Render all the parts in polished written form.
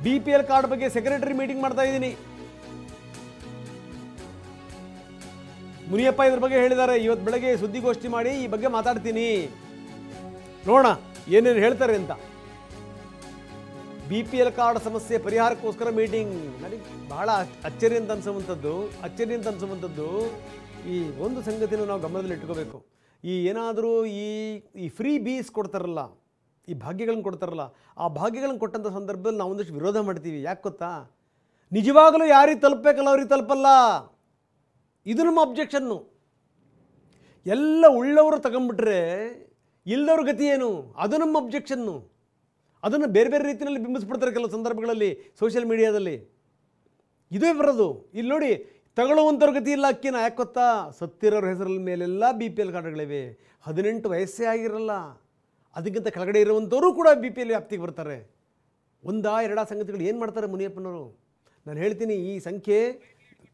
BPL card ಬಗ್ಗೆ secretary meeting ಮಾಡ್ತಾ ಇದ್ದೀನಿ. ಮುನಿಯಪ್ಪ ಇದ್ರ ಬಗ್ಗೆ ಹೇಳಿದ್ದಾರೆ. ಇವತ್ತು ಬೆಳಗ್ಗೆ ಸುದ್ದಿಗೋಷ್ಠಿ ಮಾಡಿ ಈ ಬಗ್ಗೆ ಮಾತಾಡ್ತೀನಿ, ನೋಡೋಣ ಏನೇನು ಹೇಳ್ತಾರೆ ಅಂತ. BPL ಕಾರ್ಡ್ ಸಮಸ್ಯೆ ಪರಿಹಾರಕ್ಕೋಸ್ಕರ ಮೀಟಿಂಗ್. ನನಗೆ ಬಹಳ ಅಚ್ಚರಿ ಅಂತ ಅನ್ಸುವಂಥದ್ದು ಈ ಒಂದು ಸಂಗತಿನ ನಾವು ಗಮನದಲ್ಲಿ ಇಟ್ಕೋಬೇಕು. ಈ ಏನಾದರೂ ಈ ಫ್ರೀ ಬೀಸ್ ಕೊಡ್ತಾರಲ್ಲ, ಈ ಭಾಗ್ಯಗಳನ್ನು ಕೊಡ್ತಾರಲ್ಲ, ಆ ಭಾಗ್ಯಗಳನ್ನು ಕೊಟ್ಟಂಥ ಸಂದರ್ಭದಲ್ಲಿ ನಾವು ಒಂದಷ್ಟು ವಿರೋಧ ಮಾಡ್ತೀವಿ. ಯಾಕೆ ಗೊತ್ತಾ? ನಿಜವಾಗಲೂ ಯಾರಿಗೆ ತಲುಪಬೇಕಲ್ಲ ಅವ್ರಿಗೆ ತಲುಪಲ್ಲ. ಇದು ನಮ್ಮ ಅಬ್ಜೆಕ್ಷನ್ನು. ಎಲ್ಲ ಉಳ್ಳವರು ತಗೊಂಡ್ಬಿಟ್ರೆ ಇಲ್ಲದವ್ರ ಗತಿ ಏನು? ಅದು ನಮ್ಮ ಅಬ್ಜೆಕ್ಷನ್ನು. ಅದನ್ನು ಬೇರೆ ಬೇರೆ ರೀತಿಯಲ್ಲಿ ಬಿಂಬಿಸ್ಬಿಡ್ತಾರೆ ಕೆಲವು ಸಂದರ್ಭಗಳಲ್ಲಿ ಸೋಷಿಯಲ್ ಮೀಡಿಯಾದಲ್ಲಿ. ಇದೇ ಬರೋದು. ಇಲ್ಲಿ ನೋಡಿ, ತಗೊಳ್ಳುವಂಥವ್ರ ಗತಿ ಇಲ್ಲ ಅಕ್ಕಿನ. ಯಾಕೆ ಗೊತ್ತಾ? ಸತ್ತಿರೋರ ಹೆಸರಲ್ಲಿ ಮೇಲೆಲ್ಲ BPL ಕಾರ್ಡ್ಗಳಿವೆ. 18 ವಯಸ್ಸೇ ಆಗಿರಲ್ಲ, ಅದಕ್ಕಿಂತ ಕೆಳಗಡೆ ಇರುವಂಥವರು ಕೂಡ BPL ವ್ಯಾಪ್ತಿಗೆ ಬರ್ತಾರೆ. ಎರಡಾ ಸಂಗತಿಗಳು ಏನು ಮಾಡ್ತಾರೆ ಮುನಿಯಪ್ಪನವರು? ನಾನು ಹೇಳ್ತೀನಿ, ಈ ಸಂಖ್ಯೆ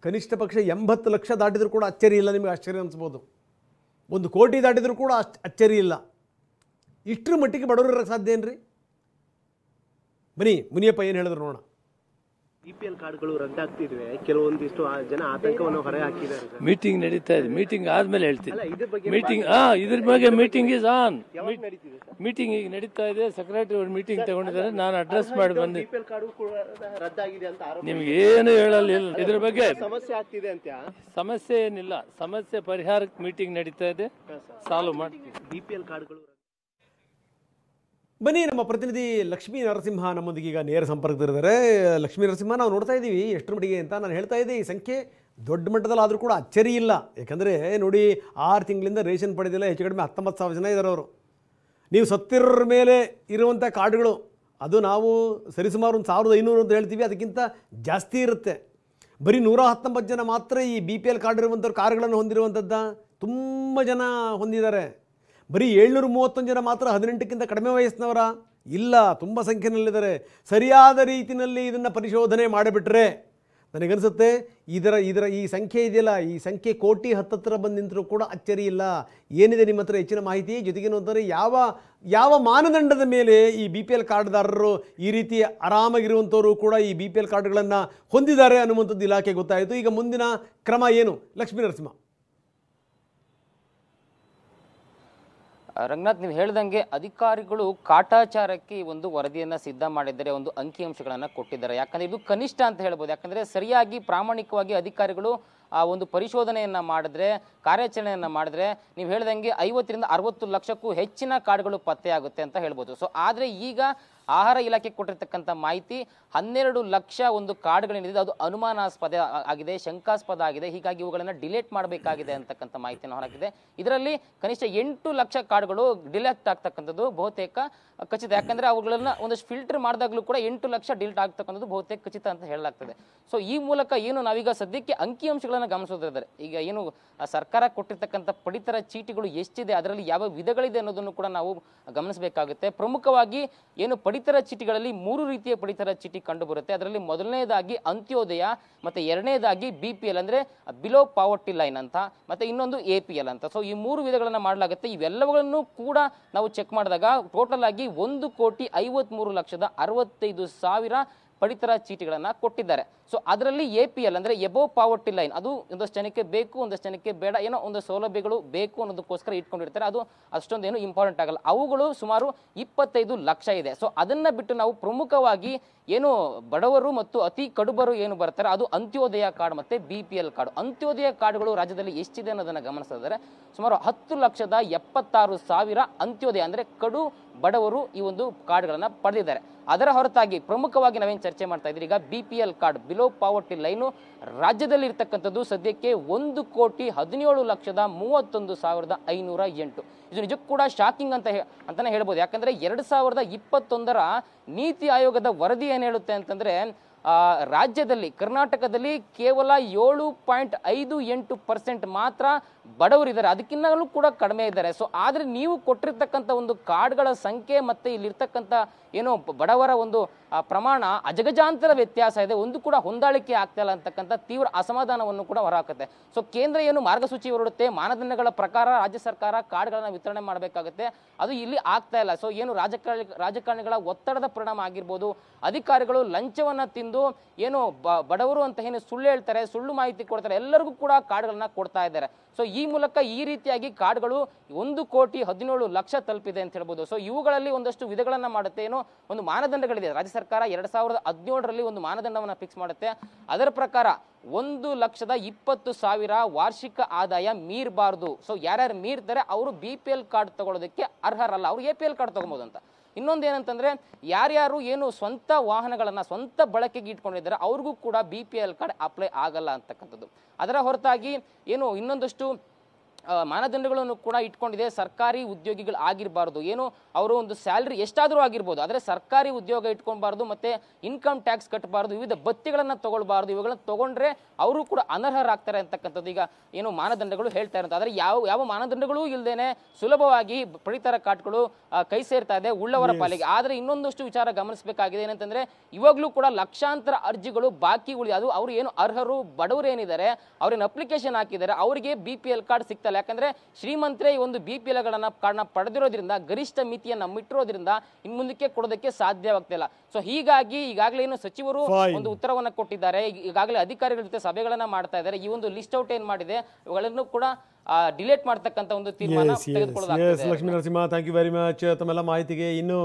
ಕನಿಷ್ಠ ಪಕ್ಷ 80 ಲಕ್ಷ ದಾಟಿದರೂ ಕೂಡ ಅಚ್ಚರಿ ಇಲ್ಲ. ನಿಮಗೆ ಆಶ್ಚರ್ಯ ಅನಿಸ್ಬೋದು. 1 ಕೋಟಿ ದಾಟಿದರೂ ಕೂಡ ಅಚ್ಚರಿ ಇಲ್ಲ. ಇಷ್ಟರ ಮಟ್ಟಿಗೆ ಬಡವರು ಇರೋಕ್ಕೆ ಸಾಧ್ಯ ಏನ್ರಿ? ಬನ್ನಿ ಮುನಿಯಪ್ಪ ಏನು ಹೇಳಿದ್ರು ನೋಡೋಣ. BPL ಕಾರ್ಡ್ಗಳು ರದ್ದಾಗ್ತಿದ್ವೆ, ಕೆಲವೊಂದಿಷ್ಟು ಜನ ಆತಂಕವನ್ನು ಹೊರ ಹಾಕಿದ್ದಾರೆ. ಮೀಟಿಂಗ್ ನಡೀತಾ ಇದೆ. ಮೀಟಿಂಗ್ ಆದ್ಮೇಲೆ ಹೇಳ್ತೀನಿ. ಮೀಟಿಂಗ್ ಇದ್ರ ಬಗ್ಗೆ ಮೀಟಿಂಗ್ ಇಸ್ ಆನ್. ಮೀಟಿಂಗ್ ಈಗ ನಡೀತಾ ಇದೆ. ಸೆಕ್ರೆಟರಿ ಅವ್ರು ಮೀಟಿಂಗ್ ತಗೊಂಡಿದ್ದಾರೆ. ನಾನು ಅಡ್ರೆಸ್ ಮಾಡಿ ಬಂದೆ. BPL ಕಾರ್ಡು ಕೂಡ ರದ್ದಾಗಿದೆ ಅಂತ ಆರೋಪ. ನಿಮ್ಗೆ ಏನು ಹೇಳಲಿಲ್ಲ ಇದ್ರ ಬಗ್ಗೆ. ಸಮಸ್ಯೆ ಆಗ್ತಿದೆ ಅಂತ. ಸಮಸ್ಯೆ ಏನಿಲ್ಲ, ಸಮಸ್ಯೆ ಪರಿಹಾರಕ್ಕೆ ಮೀಟಿಂಗ್ ನಡೀತಾ ಇದೆ, ಸಾಲ್ವ್ ಮಾಡ್ತೀವಿ. BPL ಕಾರ್ಡ್ಗಳು ಬನ್ನಿ, ನಮ್ಮ ಪ್ರತಿನಿಧಿ ಲಕ್ಷ್ಮೀ ನರಸಿಂಹ ನಮ್ಮೊಂದಿಗೆ ಈಗ ನೇರ ಸಂಪರ್ಕದಲ್ಲಿದ್ದಾರೆ. ಲಕ್ಷ್ಮೀ ನರಸಿಂಹ, ನಾವು ನೋಡ್ತಾ ಇದ್ದೀವಿ ಎಷ್ಟರ ಮಟ್ಟಿಗೆ ಅಂತ. ನಾನು ಹೇಳ್ತಾ ಇದ್ದೆ, ಈ ಸಂಖ್ಯೆ ದೊಡ್ಡ ಮಟ್ಟದಲ್ಲಿ ಆದರೂ ಕೂಡ ಅಚ್ಚರಿ ಇಲ್ಲ. ಯಾಕಂದರೆ ನೋಡಿ, 6 ತಿಂಗಳಿಂದ ರೇಷನ್ ಪಡೆದಿಲ್ಲ, ಹೆಚ್ಚು ಕಡಿಮೆ 19,000 ಜನ ಇದ್ದಾರೆ ಅವರು. ನೀವು ಸತ್ತಿರೋರ ಮೇಲೆ ಇರುವಂಥ ಕಾರ್ಡ್ಗಳು, ಅದು ನಾವು ಸರಿಸುಮಾರು 1,500 ಅಂತ ಹೇಳ್ತೀವಿ, ಅದಕ್ಕಿಂತ ಜಾಸ್ತಿ ಇರುತ್ತೆ. ಬರೀ 119 ಜನ ಮಾತ್ರ ಈ BPL ಕಾರ್ಡ್ ಇರುವಂಥವ್ರು ಕಾರ್ಗಳನ್ನು ಹೊಂದಿರುವಂಥದ್ದು ತುಂಬ ಜನ ಹೊಂದಿದ್ದಾರೆ. ಬರೀ 731 ಜನ ಮಾತ್ರ 18ಕ್ಕಿಂತ ಕಡಿಮೆ ವಯಸ್ಸಿನವರ ಇಲ್ಲ, ತುಂಬ ಸಂಖ್ಯೆಯಲ್ಲಿದ್ದಾರೆ. ಸರಿಯಾದ ರೀತಿಯಲ್ಲಿ ಇದನ್ನು ಪರಿಶೋಧನೆ ಮಾಡಿಬಿಟ್ರೆ ನನಗನ್ಸುತ್ತೆ ಈ ಸಂಖ್ಯೆ ಇದೆಯಲ್ಲ, ಈ ಸಂಖ್ಯೆ ಕೋಟಿ ಹತ್ತತ್ರ ಬಂದು ನಿಂತರೂ ಕೂಡ ಅಚ್ಚರಿ ಇಲ್ಲ. ಏನಿದೆ ನಿಮ್ಮ ಹತ್ರ ಹೆಚ್ಚಿನ ಮಾಹಿತಿ? ಜೊತೆಗೇನು ಅಂತಂದರೆ ಯಾವ ಮಾನದಂಡದ ಮೇಲೆ ಈ BPL ಕಾರ್ಡ್ದಾರರು ಈ ರೀತಿ ಆರಾಮಾಗಿರುವಂಥವರು ಕೂಡ ಈ BPL ಕಾರ್ಡ್ಗಳನ್ನು ಹೊಂದಿದ್ದಾರೆ ಅನ್ನುವಂಥದ್ದು ಇಲಾಖೆ ಗೊತ್ತಾಯಿತು. ಈಗ ಮುಂದಿನ ಕ್ರಮ ಏನು ಲಕ್ಷ್ಮೀ ನರಸಿಂಹ? ರಂಗನಾಥ್, ನೀವು ಹೇಳ್ದಂಗೆ ಅಧಿಕಾರಿಗಳು ಕಾಟಾಚಾರಕ್ಕೆ ಒಂದು ವರದಿಯನ್ನು ಸಿದ್ಧ ಮಾಡಿದ್ದಾರೆ, ಒಂದು ಅಂಕಿಅಂಶಗಳನ್ನು ಕೊಟ್ಟಿದ್ದಾರೆ. ಯಾಕಂದರೆ ಇದು ಕನಿಷ್ಠ ಅಂತ ಹೇಳ್ಬೋದು. ಯಾಕಂದರೆ ಸರಿಯಾಗಿ ಪ್ರಾಮಾಣಿಕವಾಗಿ ಅಧಿಕಾರಿಗಳು ಆ ಒಂದು ಪರಿಶೋಧನೆಯನ್ನು ಮಾಡಿದ್ರೆ, ಕಾರ್ಯಾಚರಣೆಯನ್ನು ಮಾಡಿದ್ರೆ, ನೀವು ಹೇಳ್ದಂಗೆ 50 ರಿಂದ 60 ಲಕ್ಷಕ್ಕೂ ಹೆಚ್ಚಿನ ಕಾರ್ಡ್ಗಳು ಪತ್ತೆಯಾಗುತ್ತೆ ಅಂತ ಹೇಳ್ಬೋದು. ಸೊ ಆದರೆ ಈಗ ಆಹಾರ ಇಲಾಖೆ ಕೊಟ್ಟಿರ್ತಕ್ಕಂಥ ಮಾಹಿತಿ 12 ಲಕ್ಷ ಒಂದು ಕಾರ್ಡ್ಗಳೇನಿದೆ ಅದು ಅನುಮಾನಾಸ್ಪದ ಆಗಿದೆ, ಶಂಕಾಸ್ಪದ ಆಗಿದೆ. ಹೀಗಾಗಿ ಇವುಗಳನ್ನು ಡಿಲೀಟ್ ಮಾಡಬೇಕಾಗಿದೆ ಅಂತಕ್ಕಂಥ ಮಾಹಿತಿಯನ್ನು ಹೊರಹಾಕಿದೆ. ಇದರಲ್ಲಿ ಕನಿಷ್ಠ 8 ಲಕ್ಷ ಕಾರ್ಡ್ಗಳು ಡಿಲೀಟ್ ಆಗ್ತಕ್ಕಂಥದ್ದು ಬಹುತೇಕ ಖಚಿತ. ಯಾಕಂದರೆ ಅವುಗಳನ್ನು ಒಂದಷ್ಟು ಫಿಲ್ಟರ್ ಮಾಡಿದಾಗಲೂ ಕೂಡ 8 ಲಕ್ಷ ಡಿಲೀಟ್ ಆಗ್ತಕ್ಕಂಥದ್ದು ಬಹುತೇಕ ಖಚಿತ ಅಂತ ಹೇಳಲಾಗ್ತದೆ. ಸೊ ಈ ಮೂಲಕ ಏನು ನಾವೀಗ ಸದ್ಯಕ್ಕೆ ಅಂಕಿಅಂಶಗಳನ್ನು ಗಮನಿಸೋದಿದ್ದಾರೆ. ಈಗ ಏನು ಸರ್ಕಾರ ಕೊಟ್ಟಿರ್ತಕ್ಕಂಥ ಪಡಿತರ ಚೀಟಿಗಳು ಎಷ್ಟಿದೆ, ಅದರಲ್ಲಿ ಯಾವ ವಿಧಗಳಿದೆ ಅನ್ನೋದನ್ನು ಕೂಡ ನಾವು ಗಮನಿಸಬೇಕಾಗುತ್ತೆ. ಪ್ರಮುಖವಾಗಿ ಏನು ಪಡಿತರ ಚೀಟಿಗಳಲ್ಲಿ 3 ರೀತಿಯ ಪಡಿತರ ಚೀಟಿ ಕಂಡು ಬರುತ್ತೆ. ಅದರಲ್ಲಿ ಮೊದಲನೇದಾಗಿ ಅಂತ್ಯೋದಯ, ಮತ್ತೆ ಎರಡನೇದಾಗಿ BPL ಅಂದರೆ ಬಿಲೋ ಪಾವರ್ಟಿ ಲೈನ್ ಅಂತ, ಮತ್ತೆ ಇನ್ನೊಂದು APL ಅಂತ. ಸೊ ಈ 3 ವಿಧಗಳನ್ನು ಮಾಡಲಾಗುತ್ತೆ. ಇವೆಲ್ಲವನ್ನು ಕೂಡ ನಾವು ಚೆಕ್ ಮಾಡಿದಾಗ ಟೋಟಲ್ ಆಗಿ 1,53,65,000 ಪಡಿತರ ಚೀಟಿಗಳನ್ನು ಕೊಟ್ಟಿದ್ದಾರೆ. ಸೊ ಅದರಲ್ಲಿ APL ಅಂದರೆ ಎಬೋವ್ ಪಾವರ್ಟಿ ಲೈನ್, ಅದು ಒಂದಷ್ಟು ಜನಕ್ಕೆ ಬೇಕು, ಒಂದಷ್ಟು ಜನಕ್ಕೆ ಬೇಡ, ಏನೋ ಒಂದು ಸೌಲಭ್ಯಗಳು ಬೇಕು ಅನ್ನೋದಕ್ಕೋಸ್ಕರ ಇಟ್ಕೊಂಡಿರ್ತಾರೆ. ಅದು ಅಷ್ಟೊಂದೇನು ಇಂಪಾರ್ಟೆಂಟ್ ಆಗಲ್ಲ. ಅವುಗಳು ಸುಮಾರು 25 ಲಕ್ಷ ಇದೆ. ಸೊ ಅದನ್ನು ಬಿಟ್ಟು ನಾವು ಪ್ರಮುಖವಾಗಿ ಏನು ಬಡವರು ಮತ್ತು ಅತಿ ಕಡುಬರು ಏನು ಬರ್ತಾರೆ, ಅದು ಅಂತ್ಯೋದಯ ಕಾರ್ಡ್ ಮತ್ತು BPL ಕಾರ್ಡ್. ಅಂತ್ಯೋದಯ ಕಾರ್ಡ್ಗಳು ರಾಜ್ಯದಲ್ಲಿ ಎಷ್ಟಿದೆ ಅನ್ನೋದನ್ನು ಗಮನಿಸಿದರೆ ಸುಮಾರು 10,76,000 ಅಂತ್ಯೋದಯ ಅಂದರೆ ಕಡು ಬಡವರು ಈ ಒಂದು ಕಾರ್ಡ್ಗಳನ್ನು ಪಡೆದಿದ್ದಾರೆ. ಅದರ ಹೊರತಾಗಿ ಪ್ರಮುಖವಾಗಿ ನಾವೇನು ಚರ್ಚೆ ಮಾಡ್ತಾ ಇದ್ದೀರಿ, ಈಗ BPL card below poverty line ರಾಜ್ಯದಲ್ಲಿ ಇರ್ತಕ್ಕಂಥದ್ದು ಸದ್ಯಕ್ಕೆ 1,11,31,508. ಇದು ನಿಜಕ್ಕೂ ಕೂಡ ಶಾಕಿಂಗ್ ಅಂತಾನೆ ಹೇಳ್ಬೋದು. ಯಾಕಂದ್ರೆ 2021ರ ನೀತಿ ಆಯೋಗದ ವರದಿ ಏನು ಹೇಳುತ್ತೆ ಅಂತಂದ್ರೆ, ರಾಜ್ಯದಲ್ಲಿ ಕರ್ನಾಟಕದಲ್ಲಿ ಕೇವಲ 7.58% ಮಾತ್ರ ಬಡವರಿದ್ದಾರೆ, ಅದಕ್ಕಿಂತಲೂ ಕೂಡ ಕಡಿಮೆ ಇದ್ದಾರೆ. ಸೊ ಆದರೆ ನೀವು ಕೊಟ್ಟಿರ್ತಕ್ಕಂಥ ಒಂದು ಕಾರ್ಡ್ಗಳ ಸಂಖ್ಯೆ ಮತ್ತು ಇಲ್ಲಿರ್ತಕ್ಕಂಥ ಏನೋ ಬಡವರ ಒಂದು ಪ್ರಮಾಣ ಅಜಗಜಾಂತರ ವ್ಯತ್ಯಾಸ ಇದೆ, ಒಂದು ಕೂಡ ಹೊಂದಾಣಿಕೆ ಆಗ್ತಾ ಇಲ್ಲ ಅಂತಕ್ಕಂಥ ತೀವ್ರ ಅಸಮಾಧಾನವನ್ನು ಕೂಡ ಹೊರಹಾಕುತ್ತೆ. ಸೊ ಕೇಂದ್ರ ಏನು ಮಾರ್ಗಸೂಚಿ ಹೊರಡುತ್ತೆ, ಮಾನದಂಡಗಳ ಪ್ರಕಾರ ರಾಜ್ಯ ಸರ್ಕಾರ ಕಾರ್ಡ್ಗಳನ್ನ ವಿತರಣೆ ಮಾಡಬೇಕಾಗುತ್ತೆ, ಅದು ಇಲ್ಲಿ ಆಗ್ತಾ ಇಲ್ಲ. ಸೊ ಏನು ರಾಜಕಾರಣಿಗಳ ಒತ್ತಡದ ಪರಿಣಾಮ ಆಗಿರ್ಬೋದು, ಅಧಿಕಾರಿಗಳು ಲಂಚವನ್ನ ತಿಂದು ಏನು ಬಡವರು ಅಂತ ಏನು ಸುಳ್ಳು ಹೇಳ್ತಾರೆ, ಸುಳ್ಳು ಮಾಹಿತಿ ಕೊಡ್ತಾರೆ, ಎಲ್ಲರಿಗೂ ಕೂಡ ಕಾರ್ಡ್ಗಳನ್ನ ಕೊಡ್ತಾ ಇದ್ದಾರೆ. ಸೊ ಈ ಮೂಲಕ ಈ ರೀತಿಯಾಗಿ ಕಾರ್ಡ್ಗಳು 1,17,00,000 ತಲುಪಿದೆ ಅಂತ ಹೇಳ್ಬೋದು. ಸೊ ಇವುಗಳಲ್ಲಿ ಒಂದಷ್ಟು ವಿಧಗಳನ್ನ ಮಾಡುತ್ತೆ, ಏನೋ ಒಂದು ಮಾನದಂಡಗಳಿದೆ. ರಾಜ್ಯ ಸರ್ಕಾರ 2017ರಲ್ಲಿ ಒಂದು ಮಾನದಂಡವನ್ನ ಫಿಕ್ಸ್ ಮಾಡುತ್ತೆ. ಅದರ ಪ್ರಕಾರ 1,20,000 ವಾರ್ಷಿಕ ಆದಾಯ ಮೀರಬಾರ್ದು. ಸೊ ಯಾರ್ಯಾರು ಮೀರ್ತಾರೆ ಅವರು BPL ಕಾರ್ಡ್ ತಗೊಳ್ಳೋದಕ್ಕೆ ಅರ್ಹರಲ್ಲ, ಅವರು APL ಕಾರ್ಡ್ ತಗೊಬೋದು ಅಂತ. ಇನ್ನೊಂದು ಏನಂತಂದ್ರೆ ಯಾರ್ಯಾರು ಏನು ಸ್ವಂತ ವಾಹನಗಳನ್ನ ಸ್ವಂತ ಬಳಕೆಗೆ ಇಟ್ಕೊಂಡಿದ್ದಾರೆ ಅವ್ರಿಗೂ ಕೂಡ BPL ಕಾರ್ಡ್ ಅಪ್ಲೈ ಆಗಲ್ಲ ಅಂತಕ್ಕಂಥದ್ದು. ಅದರ ಹೊರತಾಗಿ ಏನು ಇನ್ನೊಂದಷ್ಟು ಮಾನದಂಡಗಳನ್ನು ಕೂಡ ಇಟ್ಕೊಂಡಿದೆ. ಸರ್ಕಾರಿ ಉದ್ಯೋಗಿಗಳು ಆಗಿರಬಾರ್ದು, ಏನು ಅವರು ಒಂದು ಸ್ಯಾಲ್ರಿ ಎಷ್ಟಾದರೂ ಆಗಿರ್ಬೋದು, ಆದರೆ ಸರ್ಕಾರಿ ಉದ್ಯೋಗ ಇಟ್ಕೊಳ್ಬಾರ್ದು, ಮತ್ತೆ ಇನ್ಕಮ್ ಟ್ಯಾಕ್ಸ್ ಕಟ್ಟಬಾರ್ದು, ವಿವಿಧ ಭತ್ಯೆಗಳನ್ನು ತಗೊಳ್ಬಾರ್ದು. ಇವುಗಳನ್ನ ತಗೊಂಡ್ರೆ ಅವರು ಕೂಡ ಅನರ್ಹರಾಗ್ತಾರೆ ಅಂತಕ್ಕಂಥದ್ದು ಈಗ ಏನು ಮಾನದಂಡಗಳು ಹೇಳ್ತಾ ಇರೋದು. ಆದರೆ ಯಾವ ಮಾನದಂಡಗಳೂ ಇಲ್ಲದೇನೆ ಸುಲಭವಾಗಿ ಪಡಿತರ ಕಾರ್ಡ್ಗಳು ಕೈ ಸೇರ್ತಾ ಇದೆ ಉಳ್ಳವರ ಪಾಲಿಗೆ. ಆದರೆ ಇನ್ನೊಂದಷ್ಟು ವಿಚಾರ ಗಮನಿಸಬೇಕಾಗಿದೆ, ಏನಂತಂದ್ರೆ ಇವಾಗಲೂ ಕೂಡ ಲಕ್ಷಾಂತರ ಅರ್ಜಿಗಳು ಬಾಕಿ ಉಳಿದ, ಅದು ಅವರು ಏನು ಅರ್ಹರು ಬಡವರು ಏನಿದ್ದಾರೆ ಅವ್ರೇನು ಅಪ್ಲಿಕೇಶನ್ ಹಾಕಿದ್ದಾರೆ ಅವರಿಗೆ BPL ಕಾರ್ಡ್ ಸಿಗ್ತಲ್ಲ. ಯಾಕಂದ್ರೆ ಶ್ರೀಮಂತರೇ ಈ ಒಂದು BPL ಕಾರ್ಡ್ನ ಪಡೆದಿರೋದ್ರಿಂದ, ಗರಿಷ್ಠ ಮಿತಿಯನ್ನ ಮಿಟ್ಟಿರೋದ್ರಿಂದ ಇನ್ ಮುಂದಕ್ಕೆ ಕೊಡೋದಕ್ಕೆ ಸಾಧ್ಯವಾಗ್ತಿಲ್ಲ. ಸೊ ಹೀಗಾಗಿ ಈಗಾಗಲೇ ಏನು ಸಚಿವರು ಒಂದು ಉತ್ತರವನ್ನ ಕೊಟ್ಟಿದ್ದಾರೆ, ಈಗಾಗಲೇ ಅಧಿಕಾರಿಗಳ ಜೊತೆ ಸಭೆಗಳನ್ನ ಮಾಡ್ತಾ ಇದ್ದಾರೆ. ಈ ಒಂದು ಲಿಸ್ಟ್ ಔಟ್ ಏನ್ ಮಾಡಿದೆ ಇವುಗಳನ್ನು ಕೂಡ ಡಿಲೇಟ್ ಮಾಡ್ತಕ್ಕಂಥ ಒಂದು ತೀರ್ಮಾನ ತೆಗೆದುಕೊಳ್ಳಲಾಗಿದೆ. Lakshmi Narasimha, thank you very much ತಮ್ಮೆಲ್ಲ ಮಾಹಿತಿಗೆ. ಇನ್ನು